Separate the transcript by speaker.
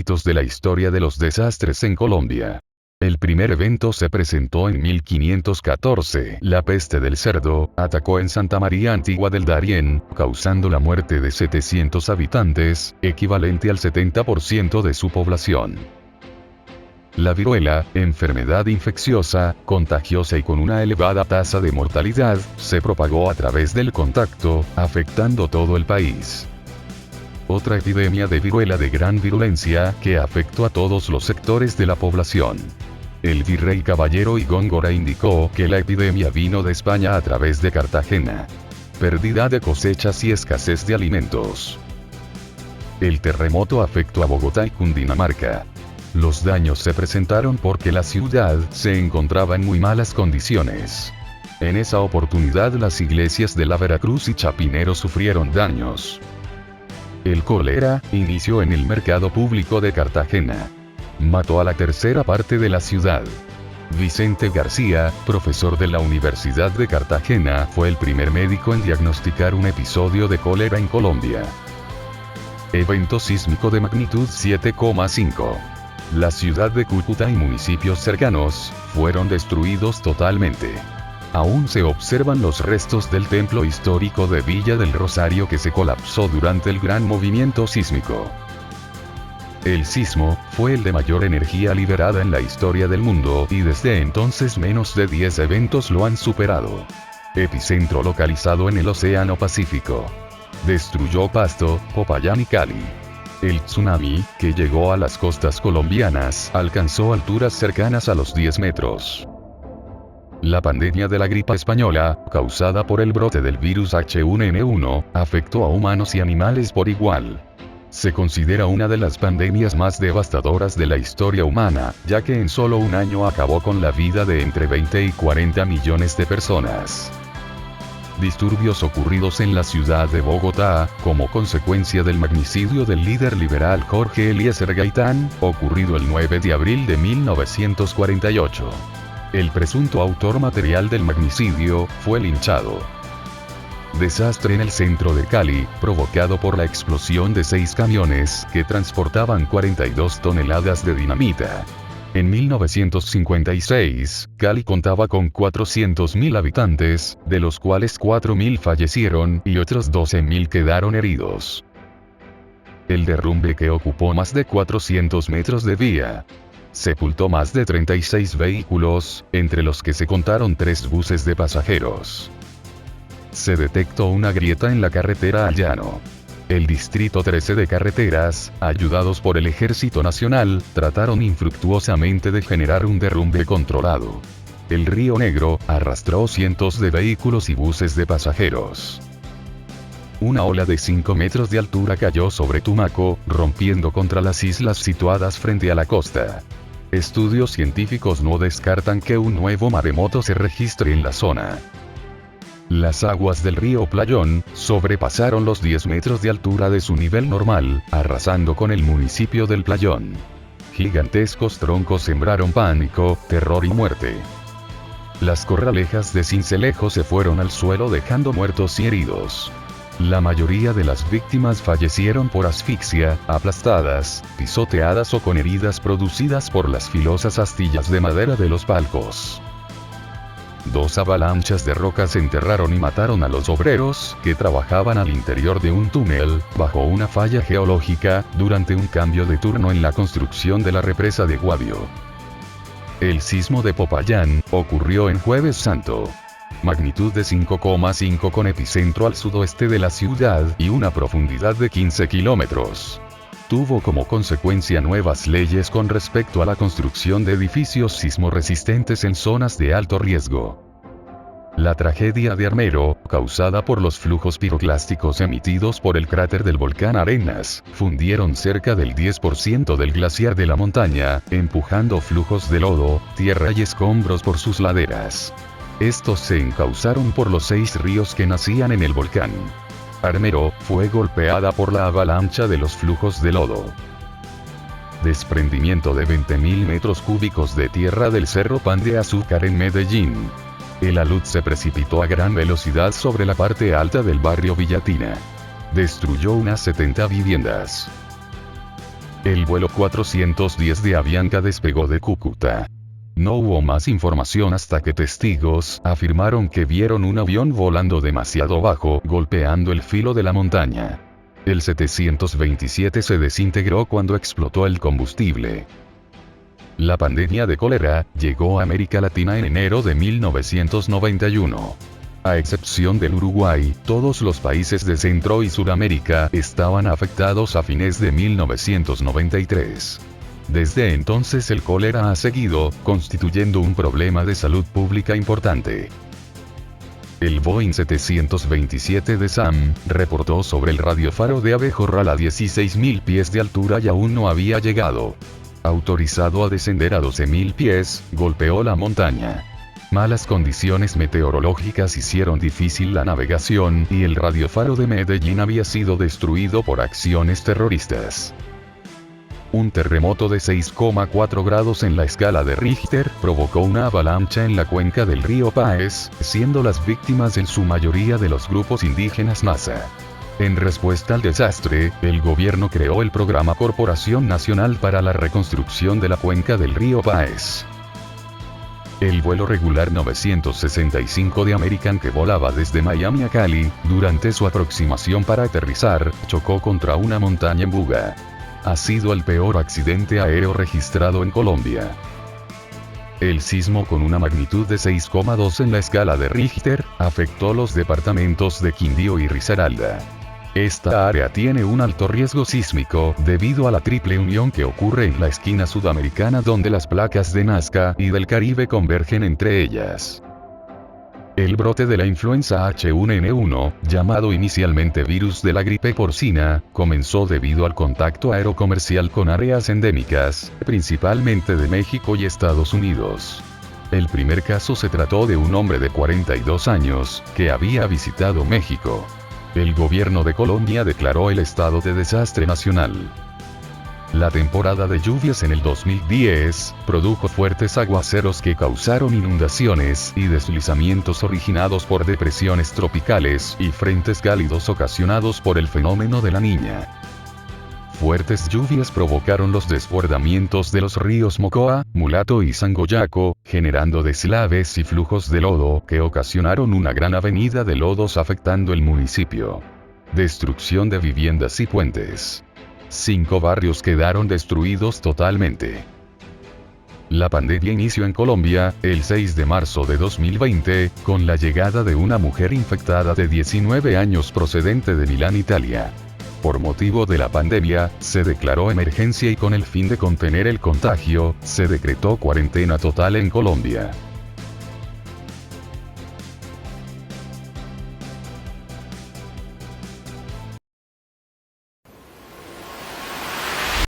Speaker 1: hitos de la historia de los desastres en Colombia. El primer evento se presentó en 1514. La peste del cerdo atacó en Santa María Antigua del Darién, causando la muerte de 700 habitantes, equivalente al 70% de su población. La viruela, enfermedad infecciosa, contagiosa y con una elevada tasa de mortalidad, se propagó a través del contacto, afectando todo el país. Otra epidemia de viruela de gran virulencia, que afectó a todos los sectores de la población. El virrey Caballero y Góngora indicó que la epidemia vino de España a través de Cartagena. Pérdida de cosechas y escasez de alimentos. El terremoto afectó a Bogotá y Cundinamarca. Los daños se presentaron porque la ciudad se encontraba en muy malas condiciones. En esa oportunidad las iglesias de la Veracruz y Chapinero sufrieron daños. El cólera inició en el mercado público de Cartagena. Mató a la tercera parte de la ciudad. Vicente García, profesor de la Universidad de Cartagena, fue el primer médico en diagnosticar un episodio de cólera en Colombia. Evento sísmico de magnitud 7,5. La ciudad de Cúcuta y municipios cercanos fueron destruidos totalmente. Aún se observan los restos del templo histórico de Villa del Rosario que se colapsó durante el gran movimiento sísmico. El sismo fue el de mayor energía liberada en la historia del mundo y desde entonces menos de 10 eventos lo han superado. Epicentro localizado en el Océano Pacífico. Destruyó Pasto, Popayán y Cali. El tsunami, que llegó a las costas colombianas, alcanzó alturas cercanas a los 10 metros. La pandemia de la gripe española, causada por el brote del virus H1N1, afectó a humanos y animales por igual. Se considera una de las pandemias más devastadoras de la historia humana, ya que en solo un año acabó con la vida de entre 20 y 40 millones de personas. Disturbios ocurridos en la ciudad de Bogotá, como consecuencia del magnicidio del líder liberal Jorge Eliezer Gaitán, ocurrido el 9 de abril de 1948. El presunto autor material del magnicidio fue linchado. Desastre en el centro de Cali, provocado por la explosión de 6 camiones que transportaban 42 toneladas de dinamita. En 1956, Cali contaba con 400.000 habitantes, de los cuales 4.000 fallecieron y otros 12.000 quedaron heridos. El derrumbe, que ocupó más de 400 metros de vía, sepultó más de 36 vehículos, entre los que se contaron 3 buses de pasajeros. Se detectó una grieta en la carretera al llano. El Distrito 13 de Carreteras, ayudados por el Ejército Nacional, trataron infructuosamente de generar un derrumbe controlado. El Río Negro arrastró cientos de vehículos y buses de pasajeros. Una ola de 5 metros de altura cayó sobre Tumaco, rompiendo contra las islas situadas frente a la costa. Estudios científicos no descartan que un nuevo maremoto se registre en la zona. Las aguas del río Playón sobrepasaron los 10 metros de altura de su nivel normal, arrasando con el municipio del Playón. Gigantescos troncos sembraron pánico, terror y muerte. Las corralejas de Sincelejo se fueron al suelo dejando muertos y heridos. La mayoría de las víctimas fallecieron por asfixia, aplastadas, pisoteadas o con heridas producidas por las filosas astillas de madera de los palcos. 2 avalanchas de rocas enterraron y mataron a los obreros que trabajaban al interior de un túnel, bajo una falla geológica, durante un cambio de turno en la construcción de la represa de Guavio. El sismo de Popayán ocurrió en Jueves Santo. Magnitud de 5,5 con epicentro al sudoeste de la ciudad y una profundidad de 15 kilómetros. Tuvo como consecuencia nuevas leyes con respecto a la construcción de edificios sismorresistentes en zonas de alto riesgo. La tragedia de Armero, causada por los flujos piroclásticos emitidos por el cráter del volcán Arenas, fundieron cerca del 10% del glaciar de la montaña, empujando flujos de lodo, tierra y escombros por sus laderas. Estos se encauzaron por los 6 ríos que nacían en el volcán. Armero fue golpeada por la avalancha de los flujos de lodo. Desprendimiento de 20.000 metros cúbicos de tierra del Cerro Pan de Azúcar en Medellín. El alud se precipitó a gran velocidad sobre la parte alta del barrio Villatina. Destruyó unas 70 viviendas. El vuelo 410 de Avianca despegó de Cúcuta. No hubo más información hasta que testigos afirmaron que vieron un avión volando demasiado bajo, golpeando el filo de la montaña. El 727 se desintegró cuando explotó el combustible. La pandemia de cólera llegó a América Latina en enero de 1991. A excepción del Uruguay, todos los países de Centro y Suramérica estaban afectados a fines de 1993. Desde entonces el cólera ha seguido constituyendo un problema de salud pública importante. El Boeing 727 de SAM reportó sobre el radiofaro de Abejorral a 16.000 pies de altura y aún no había llegado. Autorizado a descender a 12.000 pies, golpeó la montaña. Malas condiciones meteorológicas hicieron difícil la navegación y el radiofaro de Medellín había sido destruido por acciones terroristas. Un terremoto de 6,4 grados en la escala de Richter provocó una avalancha en la cuenca del río Páez, siendo las víctimas en su mayoría de los grupos indígenas Nasa. En respuesta al desastre, el gobierno creó el programa Corporación Nacional para la Reconstrucción de la Cuenca del río Páez. El vuelo regular 965 de American que volaba desde Miami a Cali, durante su aproximación para aterrizar, chocó contra una montaña en Buga. Ha sido el peor accidente aéreo registrado en Colombia. El sismo con una magnitud de 6,2 en la escala de Richter, afectó los departamentos de Quindío y Risaralda. Esta área tiene un alto riesgo sísmico debido a la triple unión que ocurre en la esquina sudamericana donde las placas de Nazca y del Caribe convergen entre ellas. El brote de la influenza H1N1, llamado inicialmente virus de la gripe porcina, comenzó debido al contacto aerocomercial con áreas endémicas, principalmente de México y Estados Unidos. El primer caso se trató de un hombre de 42 años, que había visitado México. El gobierno de Colombia declaró el estado de desastre nacional. La temporada de lluvias en el 2010 produjo fuertes aguaceros que causaron inundaciones y deslizamientos originados por depresiones tropicales y frentes cálidos ocasionados por el fenómeno de la Niña. Fuertes lluvias provocaron los desbordamientos de los ríos Mocoa, Mulato y Sangoyaco, generando deslaves y flujos de lodo que ocasionaron una gran avenida de lodos afectando el municipio. Destrucción de viviendas y puentes. 5 barrios quedaron destruidos totalmente. La pandemia inició en Colombia, el 6 de marzo de 2020, con la llegada de una mujer infectada de 19 años procedente de Milán, Italia. Por motivo de la pandemia, se declaró emergencia y con el fin de contener el contagio, se decretó cuarentena total en Colombia.